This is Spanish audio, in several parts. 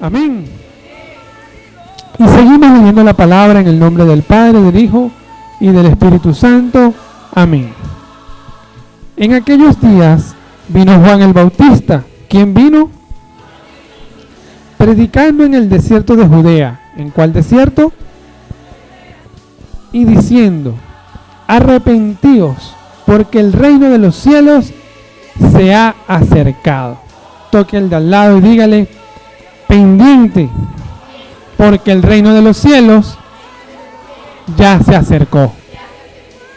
Amén. Y seguimos leyendo la palabra en el nombre del Padre, del Hijo y del Espíritu Santo. Amén. En aquellos días vino Juan el Bautista. ¿Quién vino? Predicando en el desierto de Judea. ¿En cuál desierto? Y diciendo: arrepentíos, porque el reino de los cielos se ha acercado. Toque al de al lado y dígale: pendiente, porque el reino de los cielos ya se acercó.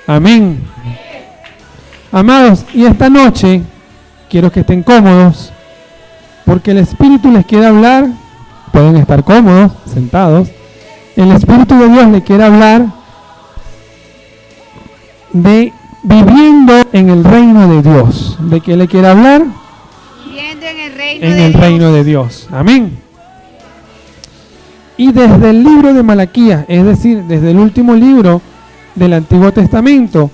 Amén. Amados, y esta noche quiero que estén cómodos, porque el Espíritu les quiere hablar. Pueden estar cómodos, sentados. El Espíritu de Dios le quiere hablar de viviendo en el reino de Dios. ¿De qué le quiere hablar? Viviendo en el reino de Dios. Amén. Y desde el libro de Malaquías, es decir, desde el último libro del Antiguo Testamento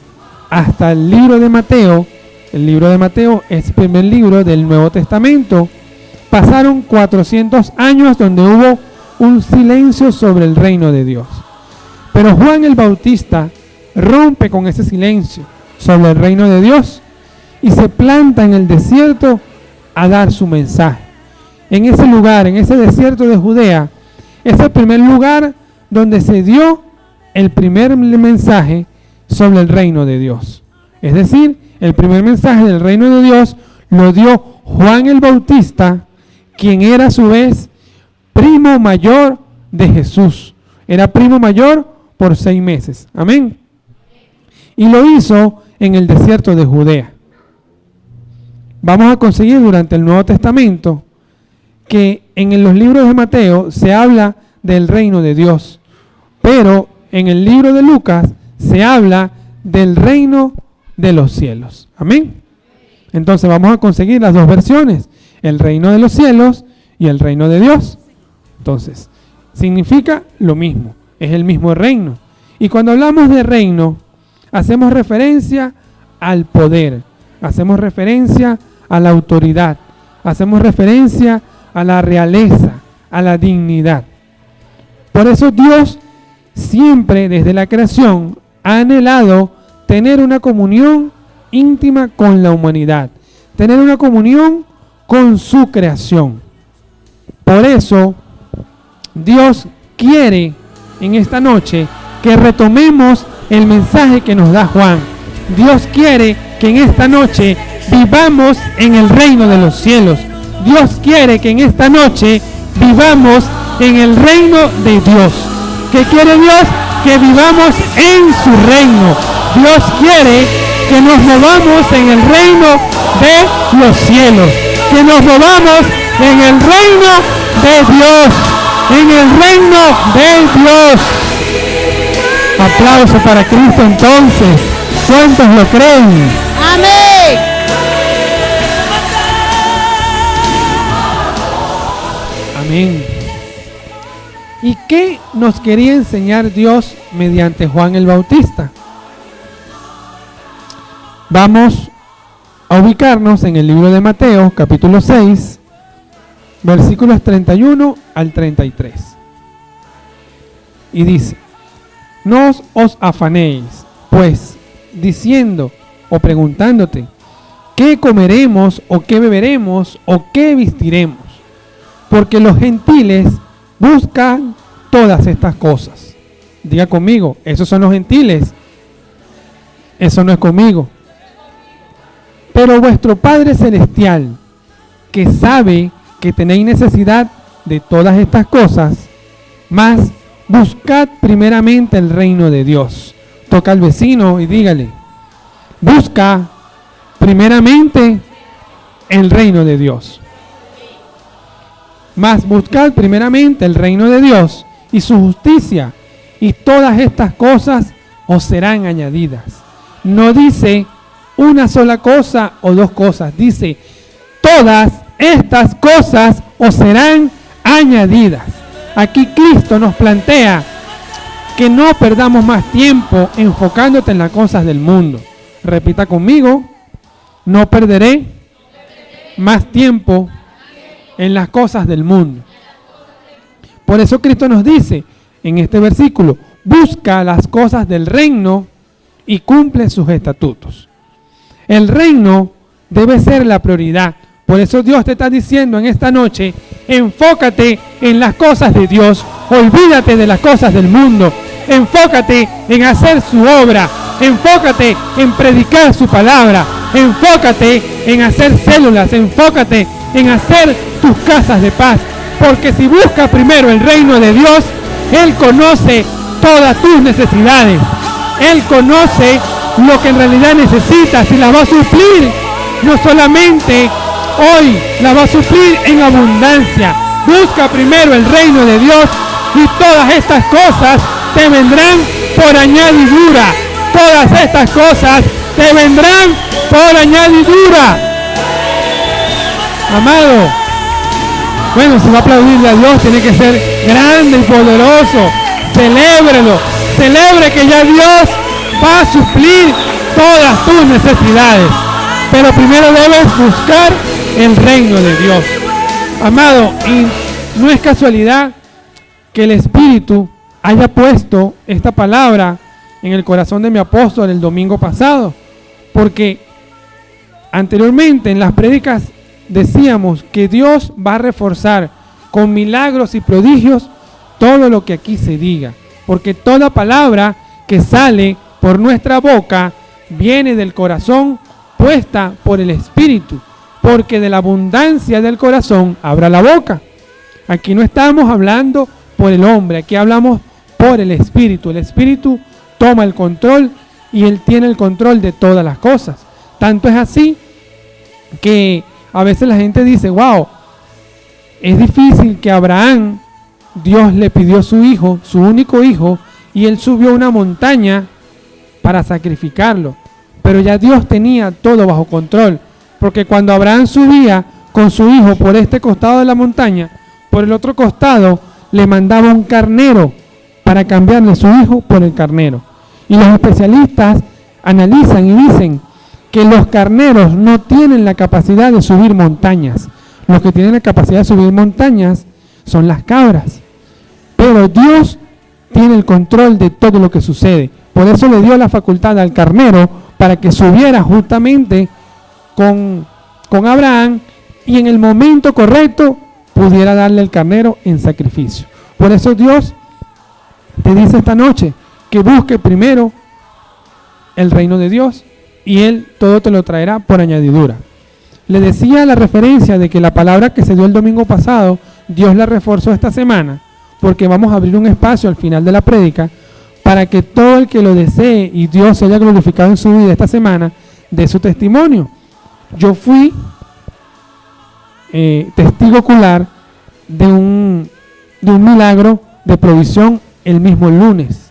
hasta el libro de Mateo, el libro de Mateo es el primer libro del Nuevo Testamento, pasaron 400 años donde hubo un silencio sobre el reino de Dios. Pero Juan el Bautista rompe con ese silencio sobre el reino de Dios y se planta en el desierto a dar su mensaje. En ese lugar, en ese desierto de Judea, es el primer lugar donde se dio el primer mensaje sobre el reino de Dios. Es decir, el primer mensaje del reino de Dios lo dio Juan el Bautista, quien era a su vez primo mayor de Jesús. Era primo mayor por 6 meses. Amén. Y lo hizo en el desierto de Judea. Vamos a conseguir durante el Nuevo Testamento que en los libros de Mateo se habla del reino de Dios, pero en el libro de Lucas se habla del reino de los cielos. Amén. Entonces vamos a conseguir las dos versiones, el reino de los cielos y el reino de Dios. Entonces, significa lo mismo, es el mismo reino. Y cuando hablamos de reino, hacemos referencia al poder, hacemos referencia a la autoridad, hacemos referencia a la realeza, a la dignidad. Por eso Dios siempre desde la creación ha anhelado tener una comunión íntima con la humanidad, tener una comunión con su creación. Por eso Dios quiere en esta noche que retomemos el mensaje que nos da Juan. Dios quiere que en esta noche vivamos en el reino de los cielos. Dios quiere que en esta noche vivamos en el reino de Dios. ¿Qué quiere Dios? Que vivamos en su reino. Dios quiere que nos movamos en el reino de los cielos. Que nos movamos en el reino de Dios. En el reino de Dios. Aplauso para Cristo entonces. ¿Cuántos lo creen? Amén. Amén. ¿Y qué nos quería enseñar Dios mediante Juan el Bautista? Vamos a ubicarnos en el libro de Mateo, capítulo 6, versículos 31 al 33. Y dice: no os afanéis, pues, diciendo o preguntándote, ¿qué comeremos o qué beberemos o qué vestiremos? Porque los gentiles buscan todas estas cosas. Diga conmigo, esos son los gentiles. Eso no es conmigo. Pero vuestro Padre Celestial, que sabe que tenéis necesidad de todas estas cosas, mas buscad primeramente el reino de Dios. Toca al vecino y dígale: busca primeramente el reino de Dios. Mas buscad primeramente el reino de Dios y su justicia, y todas estas cosas os serán añadidas. No dice una sola cosa o dos cosas, dice todas estas cosas os serán añadidas. Aquí Cristo nos plantea que no perdamos más tiempo enfocándote en las cosas del mundo. Repita conmigo: no perderé más tiempo en las cosas del mundo. Por eso Cristo nos dice en este versículo, busca las cosas del reino y cumple sus estatutos. El reino debe ser la prioridad. Por eso Dios te está diciendo en esta noche, enfócate en las cosas de Dios, olvídate de las cosas del mundo, enfócate en hacer su obra, enfócate en predicar su palabra, enfócate en hacer células, enfócate en hacer tus casas de paz, porque si buscas primero el reino de Dios, Él conoce todas tus necesidades, Él conoce lo que en realidad necesitas y las va a suplir, no solamente hoy, la va a suplir en abundancia. Busca primero el reino de Dios y todas estas cosas te vendrán por añadidura. Todas estas cosas te vendrán por añadidura. Amado, bueno, si va a aplaudirle a Dios, tiene que ser grande y poderoso. Celébrelo, celebre que ya Dios va a suplir todas tus necesidades. Pero primero debes buscar el reino de Dios. Amado, y no es casualidad que el Espíritu haya puesto esta palabra en el corazón de mi apóstol el domingo pasado, porque anteriormente en las prédicas decíamos que Dios va a reforzar con milagros y prodigios todo lo que aquí se diga, porque toda palabra que sale por nuestra boca viene del corazón puesta por el Espíritu, porque de la abundancia del corazón abra la boca. Aquí no estamos hablando por el hombre, aquí hablamos por el Espíritu. El Espíritu toma el control y Él tiene el control de todas las cosas. Tanto es así que a veces la gente dice, wow, es difícil que Abraham, Dios le pidió a su hijo, su único hijo, y él subió a una montaña para sacrificarlo. Pero ya Dios tenía todo bajo control, porque cuando Abraham subía con su hijo por este costado de la montaña, por el otro costado le mandaba un carnero para cambiarle su hijo por el carnero. Y los especialistas analizan y dicen que los carneros no tienen la capacidad de subir montañas. Los que tienen la capacidad de subir montañas son las cabras. Pero Dios tiene el control de todo lo que sucede. Por eso le dio la facultad al carnero para que subiera justamente con Abraham y en el momento correcto pudiera darle el carnero en sacrificio. Por eso Dios te dice esta noche que busque primero el reino de Dios y Él todo te lo traerá por añadidura. Le decía la referencia de que la palabra que se dio el domingo pasado, Dios la reforzó esta semana, porque vamos a abrir un espacio al final de la prédica para que todo el que lo desee y Dios se haya glorificado en su vida esta semana, dé su testimonio. Yo fui testigo ocular de un milagro de provisión el mismo lunes,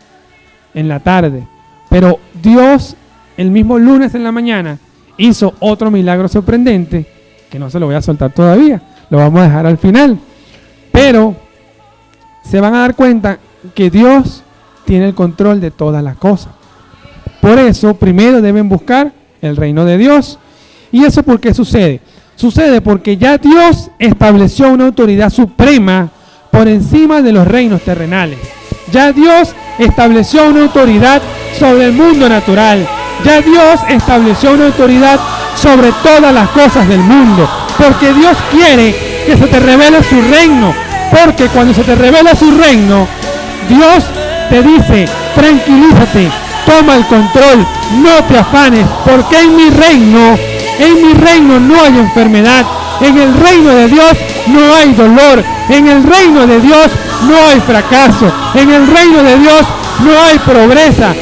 en la tarde. Pero Dios, el mismo lunes en la mañana, hizo otro milagro sorprendente, que no se lo voy a soltar todavía, lo vamos a dejar al final. Pero se van a dar cuenta que Dios tiene el control de todas las cosas. Por eso, primero deben buscar el reino de Dios. ¿Y eso por qué sucede? Sucede porque ya Dios estableció una autoridad suprema por encima de los reinos terrenales. Ya Dios estableció una autoridad sobre el mundo natural. Ya Dios estableció una autoridad sobre todas las cosas del mundo. Porque Dios quiere que se te revele su reino. Porque cuando se te revela su reino, Dios te dice, tranquilízate, toma el control, no te afanes, porque en mi reino no hay enfermedad, en el reino de Dios no hay dolor, en el reino de Dios no hay fracaso, en el reino de Dios no hay pobreza,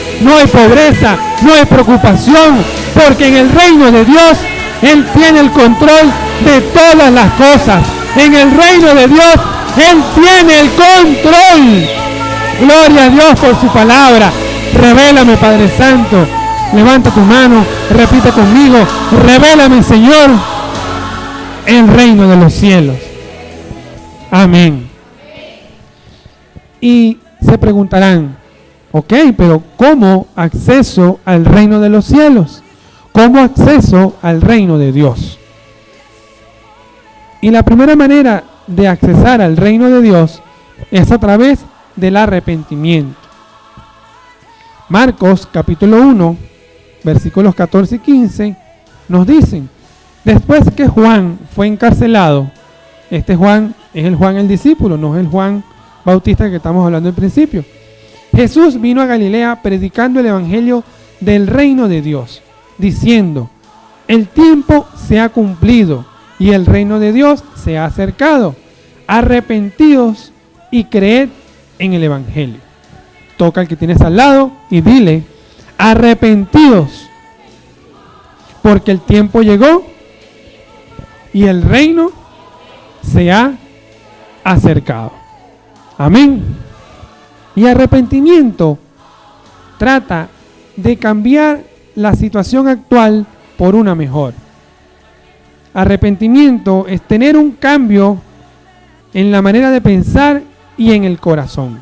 no hay preocupación, porque en el reino de Dios Él tiene el control de todas las cosas, en el reino de Dios Él tiene el control. Gloria a Dios por su palabra. Revélame, Padre Santo. Levanta tu mano, repite conmigo. Revélame, Señor, el reino de los cielos. Amén. Y se preguntarán, ok, pero ¿cómo acceso al reino de los cielos? ¿Cómo acceso al reino de Dios? Y la primera manera de accesar al reino de Dios es a través del arrepentimiento. Marcos capítulo 1, versículos 14 y 15 nos dicen: después que Juan fue encarcelado, este Juan es el Juan el discípulo, no es el Juan Bautista que estamos hablando al principio. Jesús vino a Galilea predicando el evangelio del reino de Dios, diciendo: el tiempo se ha cumplido y el reino de Dios se ha acercado. Arrepentíos y creed en el evangelio. Toca al que tienes al lado y dile: arrepentíos, porque el tiempo llegó y el reino se ha acercado. Amén. Y arrepentimiento trata de cambiar la situación actual por una mejor. Arrepentimiento es tener un cambio en la manera de pensar y en el corazón.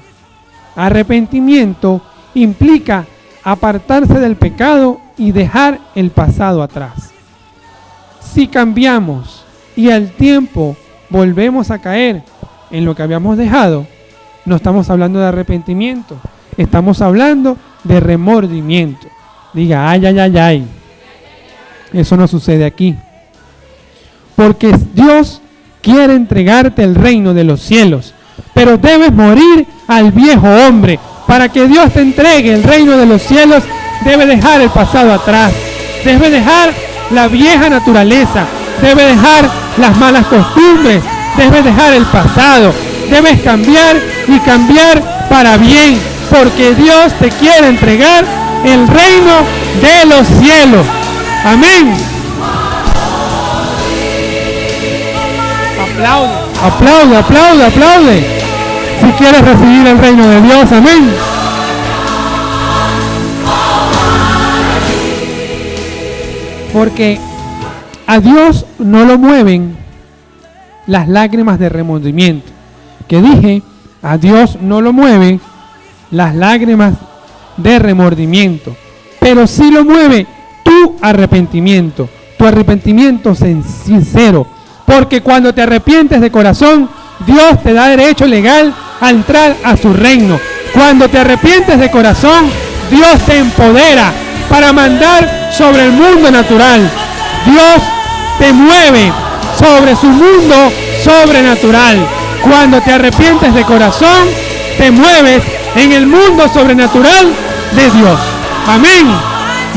Arrepentimiento implica apartarse del pecado y dejar el pasado atrás. Si cambiamos y al tiempo volvemos a caer en lo que habíamos dejado, no estamos hablando de arrepentimiento, estamos hablando de remordimiento. Diga: ay, ay, ay, ay. Eso no sucede aquí. Porque Dios quiere entregarte el reino de los cielos, pero debes morir al viejo hombre. Para que Dios te entregue el reino de los cielos, debe dejar el pasado atrás, debe dejar la vieja naturaleza, debe dejar las malas costumbres, debe dejar el pasado, debes cambiar y cambiar para bien, porque Dios te quiere entregar el reino de los cielos. Amén. Aplaude, aplaude, aplaude, aplaude. Si quieres recibir el reino de Dios, amén. Porque a Dios no lo mueven las lágrimas de remordimiento. Que dije, a Dios no lo mueven las lágrimas de remordimiento, pero sí lo mueve tu arrepentimiento sincero. Porque cuando te arrepientes de corazón, Dios te da derecho legal a entrar a su reino. Cuando te arrepientes de corazón, Dios te empodera para mandar sobre el mundo natural. Dios te mueve sobre su mundo sobrenatural. Cuando te arrepientes de corazón, te mueves en el mundo sobrenatural de Dios. Amén.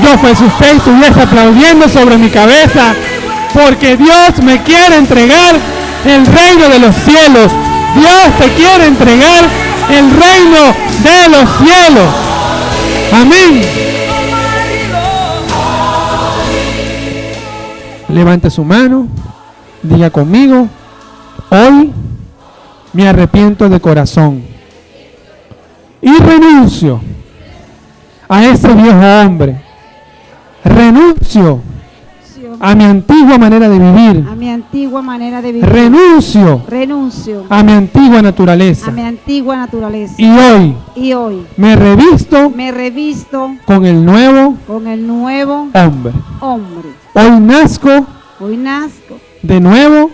Yo fuese usted y estuviese aplaudiendo sobre mi cabeza, porque Dios me quiere entregar el reino de los cielos. Dios te quiere entregar el reino de los cielos. Amén. Levante su mano, diga conmigo: hoy me arrepiento de corazón y renuncio a ese viejo hombre. Renuncio a mi antigua manera de vivir. A mi antigua manera de vivir. Renuncio a mi antigua naturaleza. A mi antigua naturaleza. Y hoy me revisto con el nuevo hombre. Hoy nazco de nuevo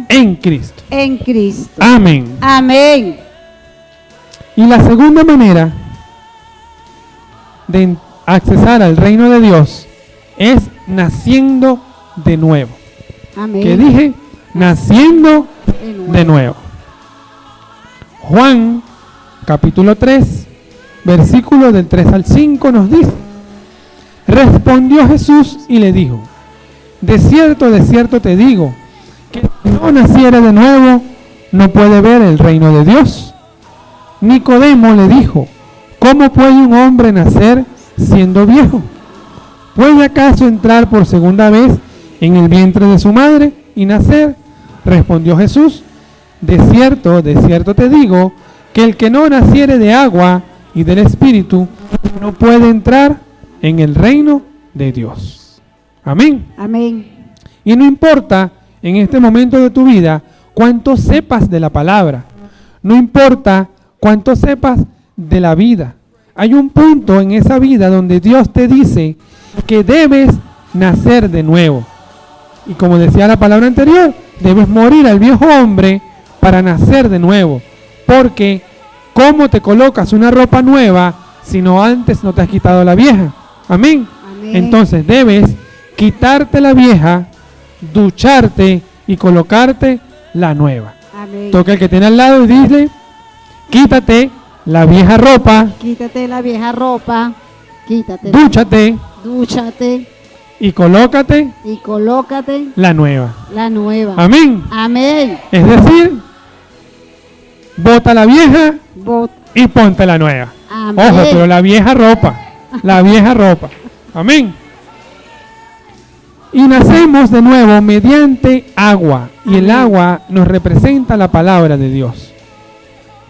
en Cristo. Amén. Amén. Y la segunda manera de accesar al reino de Dios es naciendo de nuevo. Amén. ¿Qué dije? Naciendo de nuevo. Juan capítulo 3, versículos del 3 al 5 nos dice: respondió Jesús y le dijo: de cierto te digo, que si no naciere de nuevo, no puede ver el reino de Dios. Nicodemo le dijo: ¿cómo puede un hombre nacer siendo viejo? ¿Puede acaso entrar por segunda vez en el vientre de su madre y nacer? Respondió Jesús: de cierto te digo, que el que no naciere de agua y del Espíritu no puede entrar en el reino de Dios. Amén. Amén. Y no importa en este momento de tu vida cuánto sepas de la palabra, no importa cuánto sepas de la vida. Hay un punto en esa vida donde Dios te dice que debes nacer de nuevo. Y como decía la palabra anterior, debes morir al viejo hombre para nacer de nuevo. Porque, ¿cómo te colocas una ropa nueva si no antes no te has quitado la vieja? Amén. Amén. Entonces debes quitarte la vieja, ducharte y colocarte la nueva. Amén. Toca el que tiene al lado y dile, quítate la vieja ropa, Quítate la vieja ropa, quítate, dúchate dúchate y colócate y colócate la nueva. la nueva. Amén. Amén. Es decir, bota la vieja y ponte la nueva. Amén. Ojo, pero la vieja ropa, la vieja ropa. Amén. Y nacemos de nuevo mediante agua, y el agua nos representa la palabra de Dios.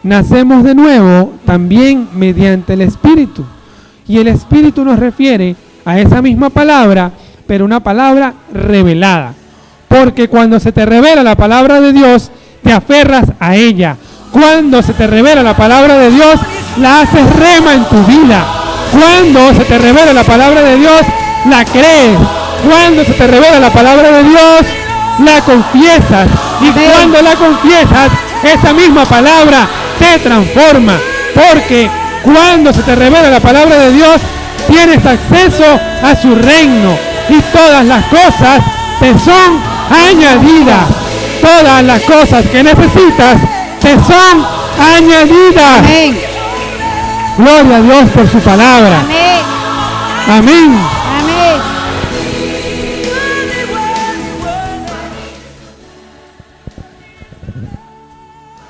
Nacemos de nuevo también mediante el Espíritu, y el Espíritu nos refiere a esa misma palabra, pero una palabra revelada. Porque cuando se te revela la palabra de Dios, te aferras a ella. Cuando se te revela la palabra de Dios, la haces rema en tu vida. Cuando se te revela la palabra de Dios, la crees. Cuando se te revela la palabra de Dios, la confiesas. Y cuando la confiesas, esa misma palabra te transforma. Porque cuando se te revela la palabra de Dios, tienes acceso a su reino. Y todas las cosas te son añadidas. Todas las cosas que necesitas te son añadidas. Amén. Gloria a Dios por su palabra. Amén. Amén. Amén.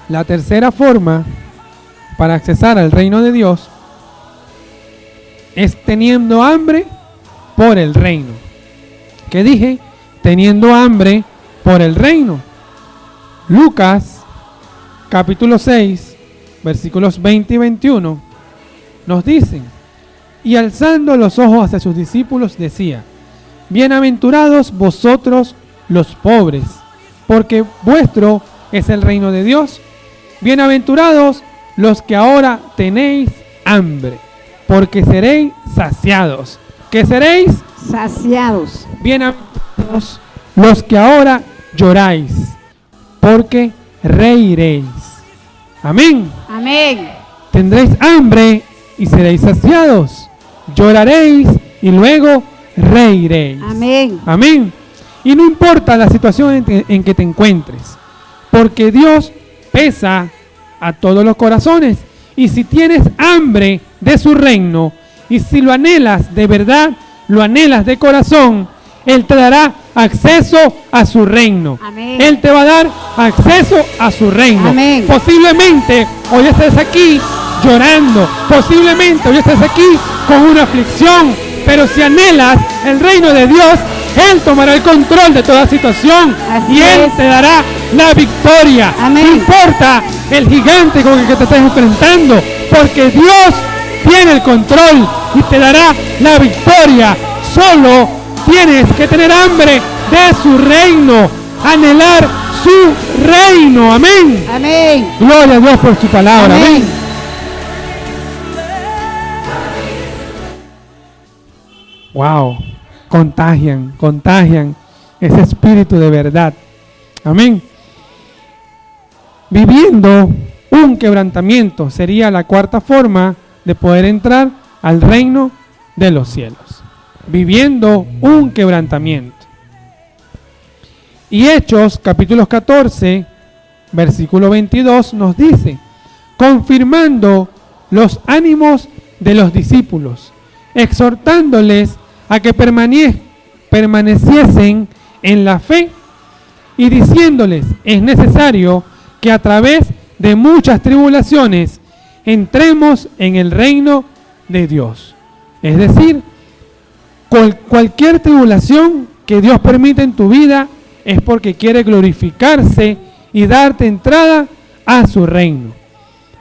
La tercera forma para accesar al reino de Dios es teniendo hambre por el reino. ¿Qué dije? Teniendo hambre por el reino. Lucas, capítulo 6, versículos 20 y 21, nos dicen, y alzando los ojos hacia sus discípulos decía, bienaventurados vosotros los pobres, porque vuestro es el reino de Dios. Bienaventurados los que ahora tenéis hambre, porque seréis saciados. ¿Qué seréis? Saciados. Bienaventurados los que ahora lloráis, porque reiréis. Amén. Amén. Tendréis hambre y seréis saciados. Lloraréis y luego reiréis. Amén. Amén. Y no importa la situación en que te encuentres, porque Dios pesa a todos los corazones. Y si tienes hambre de su reino, y si lo anhelas de verdad, lo anhelas de corazón, Él te dará acceso a su reino. Amén. Él te va a dar acceso a su reino. Amén. Posiblemente hoy estés aquí llorando, posiblemente hoy estés aquí con una aflicción, pero si anhelas el reino de Dios, Él tomará el control de toda situación. Así y Él es. te dará la victoria. Amén. No importa el gigante con el que te estés enfrentando, porque Dios tiene el control y te dará la victoria. Solo tienes que tener hambre de su reino, anhelar su reino. Amén. Amén. Gloria a Dios por su palabra. Amén. Amén. Wow, contagian ese espíritu de verdad. Amén. Viviendo un quebrantamiento sería la cuarta forma de poder entrar al reino de los cielos. Viviendo un quebrantamiento. Y Hechos, capítulo 14, versículo 22, nos dice, confirmando los ánimos de los discípulos, exhortándoles a que permaneciesen en la fe y diciéndoles, es necesario que a través de muchas tribulaciones entremos en el reino de Dios. Es decir, cualquier tribulación que Dios permite en tu vida es porque quiere glorificarse y darte entrada a su reino.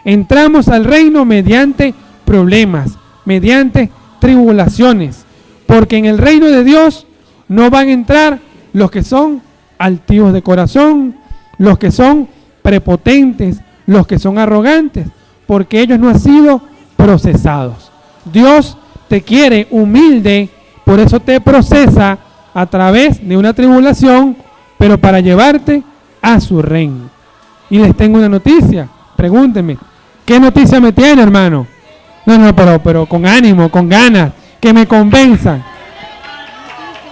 Entramos al reino mediante problemas, mediante tribulaciones, porque en el reino de Dios no van a entrar los que son altivos de corazón, los que son prepotentes, los que son arrogantes, porque ellos no han sido procesados. Dios te quiere humilde, por eso te procesa a través de una tribulación, pero para llevarte a su reino. Y les tengo una noticia, Pregúnteme, ¿qué noticia me tiene, hermano? No, pero con ánimo, con ganas, que me convenzan.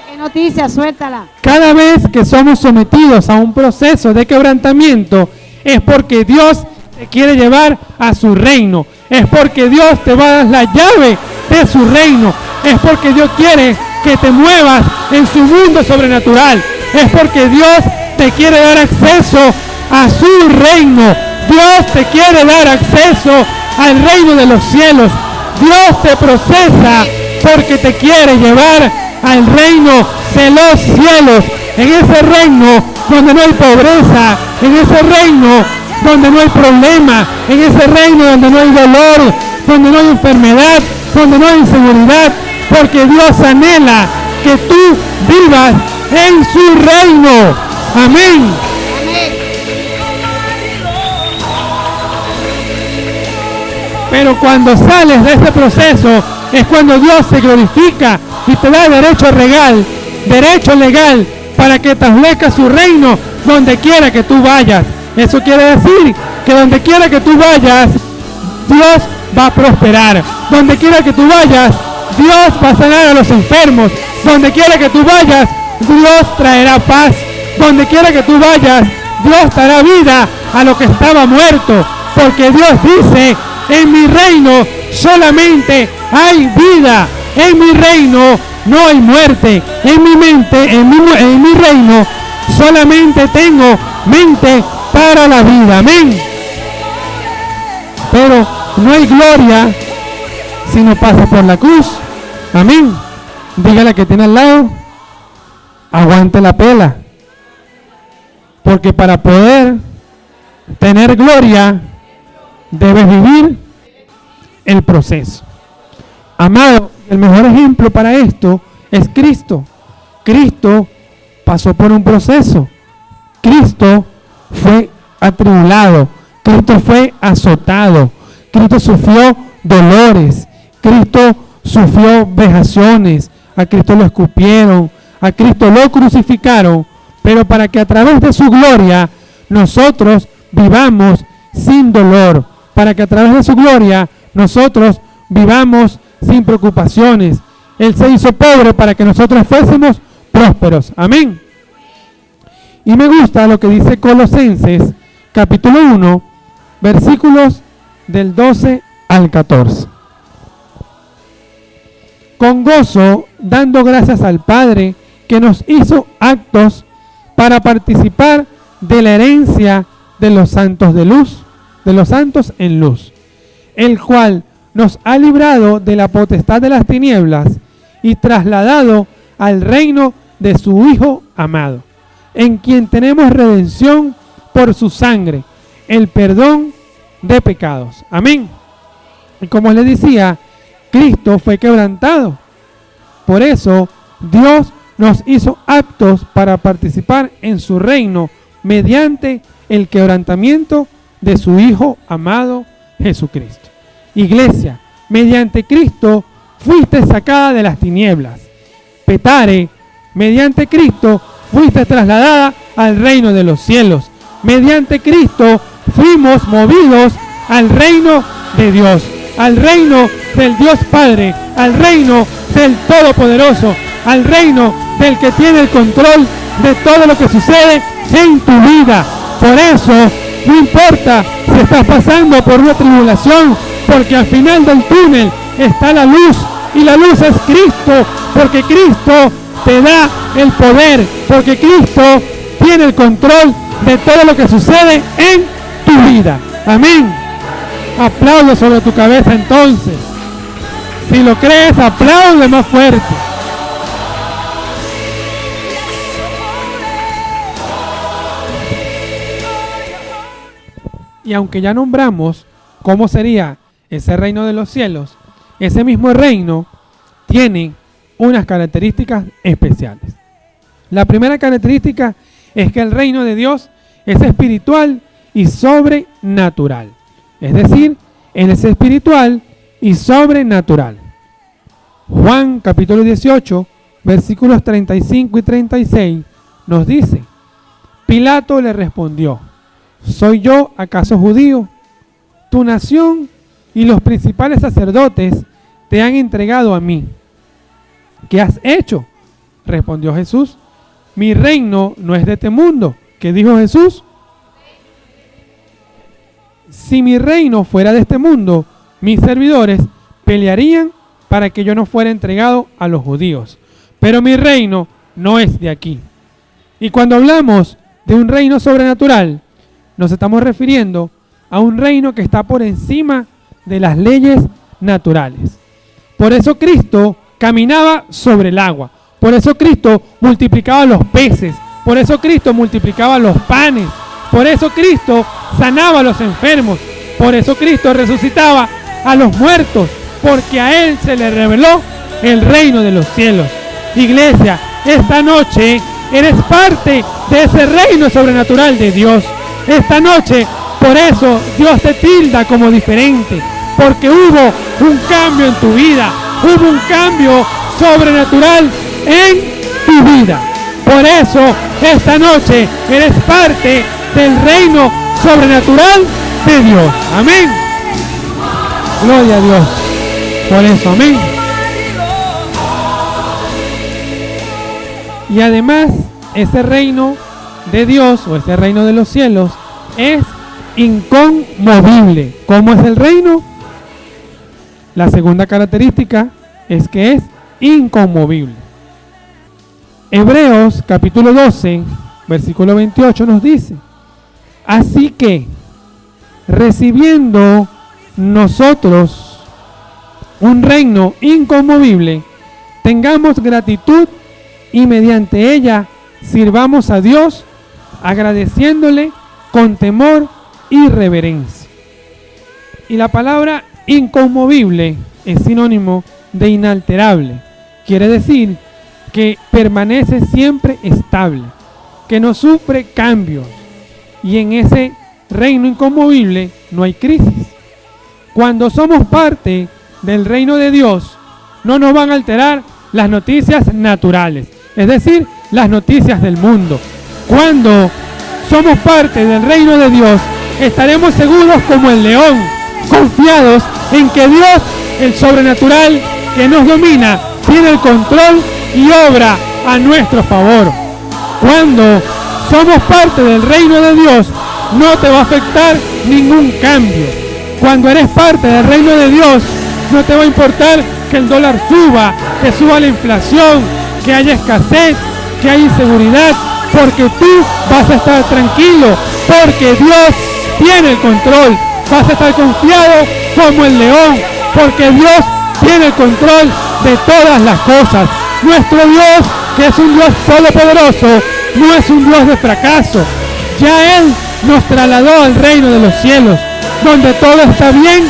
¿Qué noticia? Suéltala. Cada vez que somos sometidos a un proceso de quebrantamiento, es porque Dios te quiere llevar a su reino. Es porque Dios te va a dar la llave de su reino. Es porque Dios quiere que te muevas en su mundo sobrenatural. Es porque Dios te quiere dar acceso a su reino. Dios te quiere dar acceso al reino de los cielos. Dios te procesa porque te quiere llevar al reino de los cielos. En ese reino donde no hay pobreza, en ese reino donde no hay problema, en ese reino donde no hay dolor, donde no hay enfermedad, donde no hay inseguridad, porque Dios anhela que tú vivas en su reino. Amén. Pero cuando sales de ese proceso es cuando Dios se glorifica y te da derecho legal para que establezca su reino donde quiera que tú vayas. Eso quiere decir que donde quiera que tú vayas, Dios va a prosperar. Donde quiera que tú vayas, Dios va a sanar a los enfermos. Donde quiera que tú vayas, Dios traerá paz. Donde quiera que tú vayas, Dios dará vida a lo que estaba muerto. Porque Dios dice, en mi reino solamente hay vida. En mi reino no hay muerte. En mi mente, en mi reino, solamente tengo mente para la vida. Amén. Pero no hay gloria si no pasa por la cruz. Amén. Dígale que tiene al lado, aguante la pela. Porque para poder tener gloria, debes vivir el proceso. Amado, el mejor ejemplo para esto es Cristo. Cristo pasó por un proceso. Cristo fue atribulado. Cristo fue azotado. Cristo sufrió dolores. Cristo sufrió vejaciones. A Cristo lo escupieron. A Cristo lo crucificaron. Pero para que a través de su gloria nosotros vivamos sin dolor. Para que a través de su gloria nosotros vivamos sin preocupaciones. Él se hizo pobre para que nosotros fuésemos prósperos. Amén. Y me gusta lo que dice Colosenses, capítulo 1, versículos del 12 al 14. Con gozo, dando gracias al Padre, que nos hizo aptos para participar de la herencia de los santos de luz, de los santos en luz, el cual nos ha librado de la potestad de las tinieblas y trasladado al reino de su Hijo amado, en quien tenemos redención por su sangre, el perdón de pecados. Amén. Y como les decía, Cristo fue quebrantado. Por eso Dios nos hizo aptos para participar en su reino mediante el quebrantamiento de su Hijo amado Jesucristo. Iglesia, mediante Cristo fuiste sacada de las tinieblas. Petare, mediante Cristo fuiste trasladada al reino de los cielos. Mediante Cristo fuimos movidos al reino de Dios, al reino del Dios Padre, al reino del Todopoderoso, al reino del que tiene el control de todo lo que sucede en tu vida. Por eso, no importa si estás pasando por una tribulación, porque al final del túnel está la luz, y la luz es Cristo, porque Cristo te da el poder, porque Cristo tiene el control de todo lo que sucede en tu vida. Amén. Aplaude sobre tu cabeza entonces. Si lo crees, aplaude más fuerte. Y aunque ya nombramos cómo sería ese reino de los cielos, ese mismo reino tiene unas características especiales. La primera característica es que el reino de Dios es espiritual y sobrenatural. Es decir, Él es espiritual y sobrenatural. Juan capítulo 18, versículos 35 y 36 nos dice: Pilato le respondió: ¿soy yo acaso judío? tu nación y los principales sacerdotes te han entregado a mí. ¿Qué has hecho? Respondió Jesús. Mi reino no es de este mundo. ¿Qué dijo Jesús? Si mi reino fuera de este mundo, mis servidores pelearían para que yo no fuera entregado a los judíos. Pero mi reino no es de aquí. Y cuando hablamos de un reino sobrenatural, nos estamos refiriendo a un reino que está por encima de las leyes naturales. Por eso Cristo caminaba sobre el agua. Por eso Cristo multiplicaba los peces. Por eso Cristo multiplicaba los panes. Por eso Cristo sanaba a los enfermos. Por eso Cristo resucitaba a los muertos. Porque a Él se le reveló el reino de los cielos. Iglesia, esta noche eres parte de ese reino sobrenatural de Dios. Esta noche, por eso Dios te tilda como diferente. Porque hubo un cambio en tu vida. Hubo un cambio sobrenatural en tu vida. Por eso, esta noche eres parte del reino sobrenatural de Dios. Amén. Gloria a Dios. Por eso, amén. Y además, ese reino de Dios o ese reino de los cielos es inconmovible. ¿Cómo es el reino? La segunda característica es que es inconmovible. Hebreos capítulo 12, versículo 28 nos dice: así que, recibiendo nosotros un reino inconmovible, tengamos gratitud y mediante ella sirvamos a Dios agradeciéndole con temor y reverencia. Y la palabra inconmovible es sinónimo de inalterable. Quiere decir que permanece siempre estable, que no sufre cambios. Y en ese reino inconmovible no hay crisis. Cuando somos parte del reino de Dios, no nos van a alterar las noticias naturales, es decir, las noticias del mundo. Cuando somos parte del reino de Dios, estaremos seguros como el león, confiados en que Dios, el sobrenatural que nos domina, tiene el control y obra a nuestro favor. Cuando somos parte del reino de Dios, no te va a afectar ningún cambio. Cuando eres parte del reino de Dios, no te va a importar que el dólar suba, que suba la inflación, que haya escasez, que haya inseguridad, porque tú vas a estar tranquilo, porque Dios tiene el control. Vas a estar confiado como el león, porque Dios tiene el control de todas las cosas. Nuestro Dios, que es un Dios todopoderoso, no es un Dios de fracaso. Ya Él nos trasladó al reino de los cielos, donde todo está bien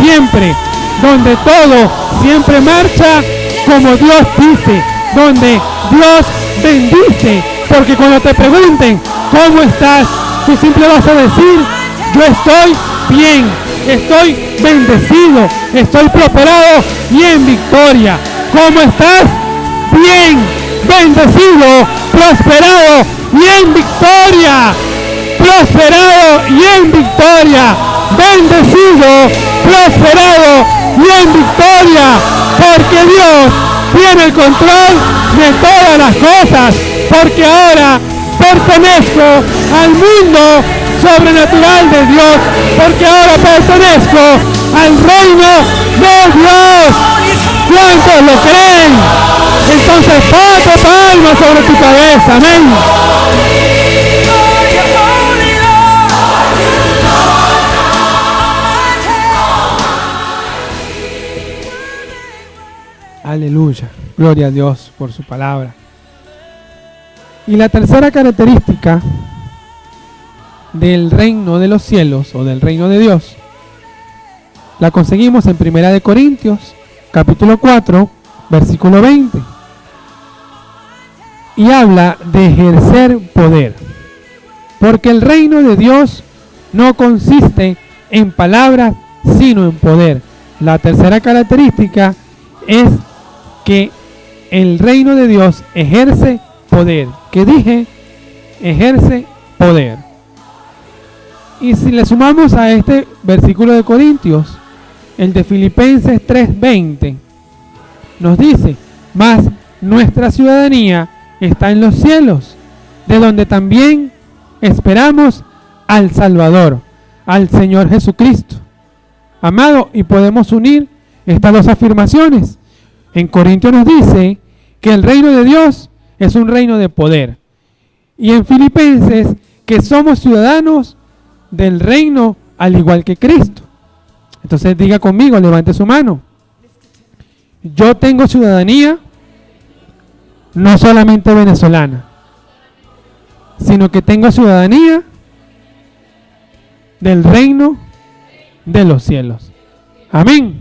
siempre, donde todo siempre marcha como Dios dice, donde Dios bendice, porque cuando te pregunten ¿cómo estás?, tú siempre vas a decir: yo estoy bien, estoy bendecido, estoy prosperado y en victoria. ¿Cómo estás? Bien, bendecido, prosperado y en victoria. Prosperado y en victoria. Bendecido, prosperado y en victoria. Porque Dios tiene el control de todas las cosas. Porque ahora pertenezco al mundo sobrenatural de Dios, porque ahora pertenezco al reino de Dios. ¿Cuántos lo creen? Entonces ponte palmas sobre tu cabeza. Amén. Aleluya. Gloria a Dios por su palabra. Y la tercera característica del reino de los cielos o del reino de Dios la conseguimos en 1 Corintios capítulo 4 versículo 20, y habla de ejercer poder, porque el reino de Dios no consiste en palabras sino en poder. La tercera característica es que el reino de Dios ejerce poder. ¿Qué dije? Ejerce poder. Y si le sumamos a este versículo de Corintios, el de Filipenses 3:20, nos dice: mas nuestra ciudadanía está en los cielos, de donde también esperamos al Salvador, al Señor Jesucristo. Amado, y podemos unir estas dos afirmaciones. En Corintios nos dice que el reino de Dios es un reino de poder. Y en Filipenses que somos ciudadanos del reino al igual que Cristo. Entonces diga conmigo, levante su mano. Yo tengo ciudadanía no solamente venezolana, sino que tengo ciudadanía del reino de los cielos. Amén.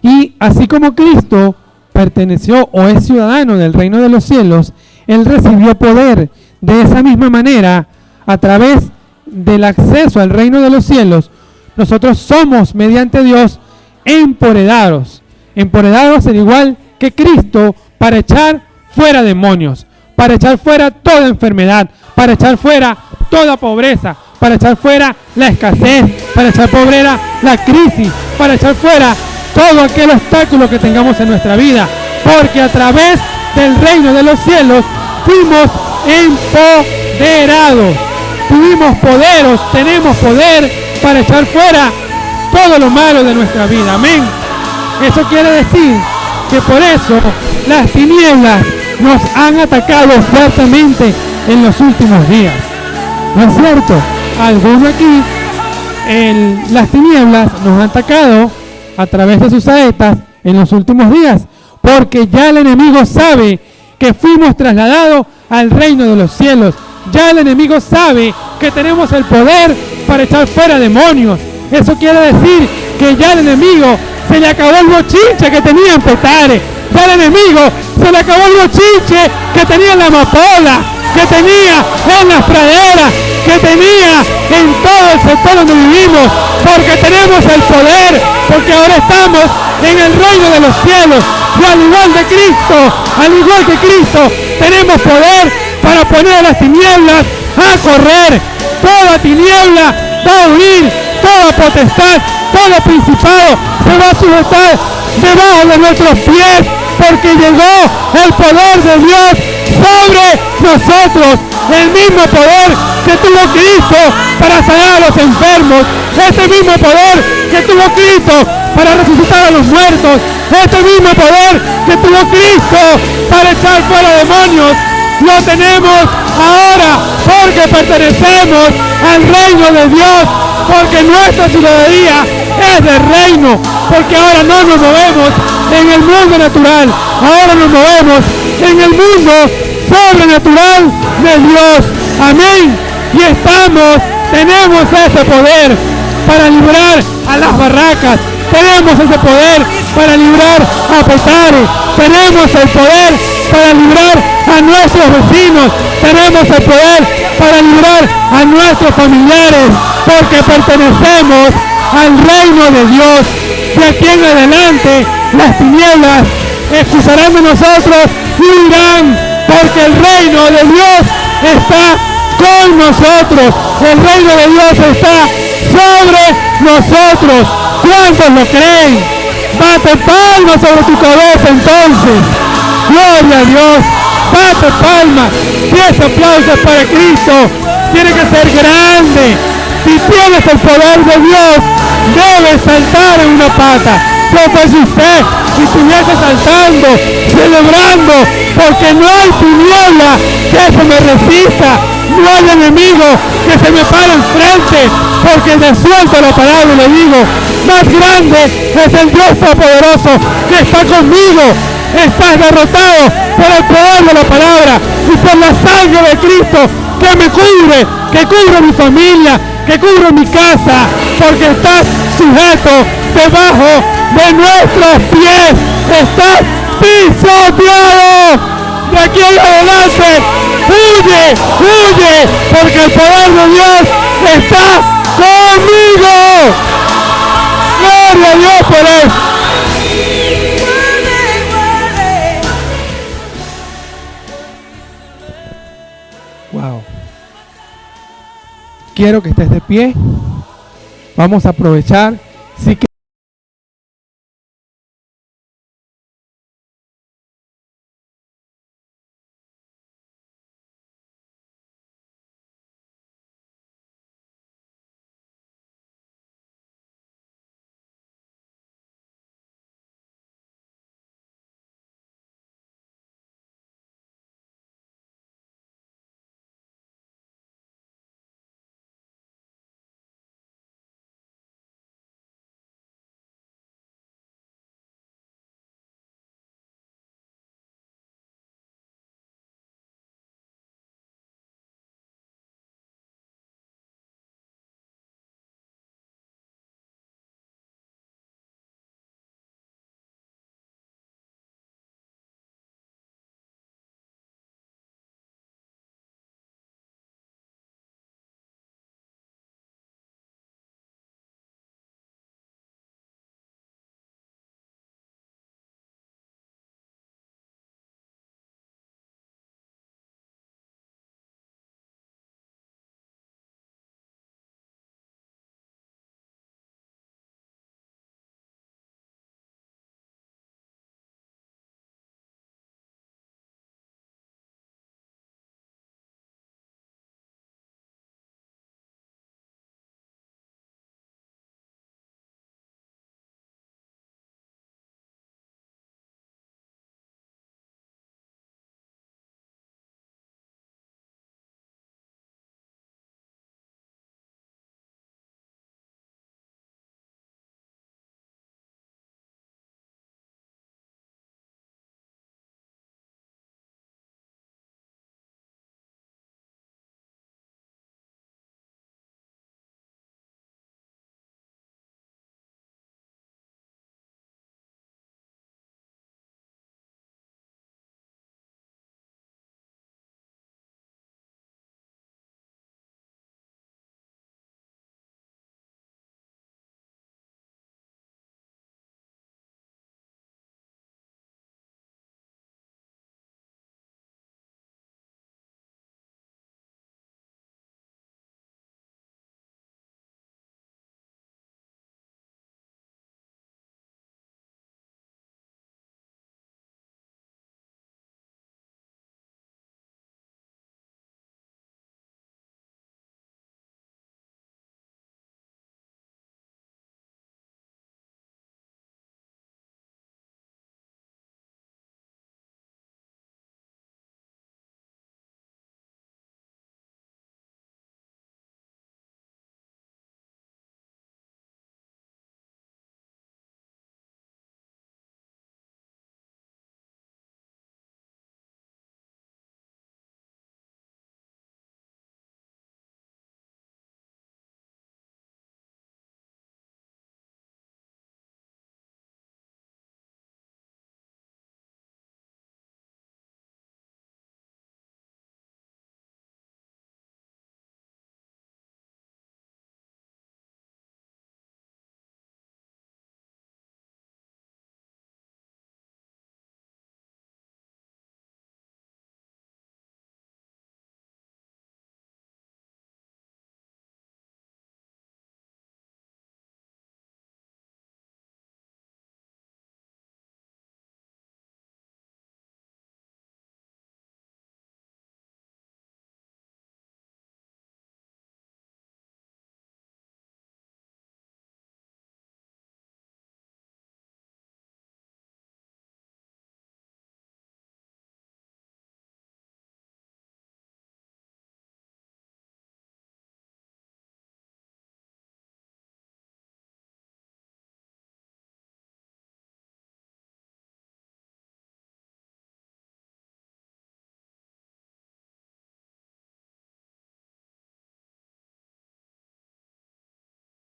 Y así como Cristo perteneció o es ciudadano del reino de los cielos, Él recibió poder de esa misma manera a través del acceso al reino de los cielos. Nosotros somos, mediante Dios, empodeраdos al igual que Cristo, para echar fuera demonios, para echar fuera toda enfermedad, para echar fuera toda pobreza, para echar fuera la escasez, para echar fuera la crisis, para echar fuera todo aquel obstáculo que tengamos en nuestra vida, porque a través del reino de los cielos fuimos empoderados, tuvimos poderos, tenemos poder para echar fuera todo lo malo de nuestra vida. Amén. Eso quiere decir que por eso las tinieblas nos han atacado fuertemente en los últimos días. ¿No es cierto? Algunos aquí, las tinieblas nos han atacado a través de sus saetas en los últimos días, porque ya el enemigo sabe que fuimos trasladados al reino de los cielos. Ya el enemigo sabe que tenemos el poder para echar fuera demonios. Eso quiere decir que ya el enemigo se le acabó el bochinche que tenía en Petare. Ya al enemigo se le acabó el bochinche que tenía en la amapola, que tenía en las praderas, que tenía en todo el sector donde vivimos, porque tenemos el poder, porque ahora estamos en el reino de los cielos. Y al igual que Cristo, tenemos poder para poner a las tinieblas a correr. Toda tiniebla va a huir, toda potestad, todo principado se va a sujetar debajo de nuestros pies, porque llegó el poder de Dios sobre nosotros, el mismo poder que tuvo Cristo para sanar a los enfermos, este mismo poder que tuvo Cristo para resucitar a los muertos, este mismo poder que tuvo Cristo para echar fuera demonios, lo tenemos ahora porque pertenecemos al reino de Dios, porque nuestra ciudadanía es del reino, porque ahora no nos movemos en el mundo natural, ahora nos movemos en el mundo sobrenatural de Dios. Amén. Y tenemos ese poder para librar a las barracas, tenemos ese poder para librar a Petare, tenemos el poder para librar a nuestros vecinos, tenemos el poder para librar a nuestros familiares, porque pertenecemos al reino de Dios. De aquí en adelante las tinieblas escucharán de nosotros y irán, porque el reino de Dios está con nosotros, el reino de Dios está sobre nosotros. ¿Cuántos lo creen? Bate palmas sobre tu cabeza entonces. Gloria a Dios. Bate palmas. Si ese aplauso es para Cristo, tiene que ser grande. Si tienes el poder de Dios, debes saltar en una pata. Yo fuese usted, si estuviese saltando, celebrando, porque no hay tiniebla que se me resista, no hay enemigo que se me pare enfrente, porque le suelto la palabra y le digo: más grande es el Dios Todopoderoso que está conmigo. Estás derrotado por el poder de la palabra y por la sangre de Cristo que me cubre, que cubre mi familia, que cubre mi casa, porque estás sujeto debajo de nuestros pies, estás pisoteado. De aquí en adelante, huye, huye, porque el poder de Dios está conmigo. Gloria a Dios por eso. Wow. quiero que estés de pie. Vamos a aprovechar. Si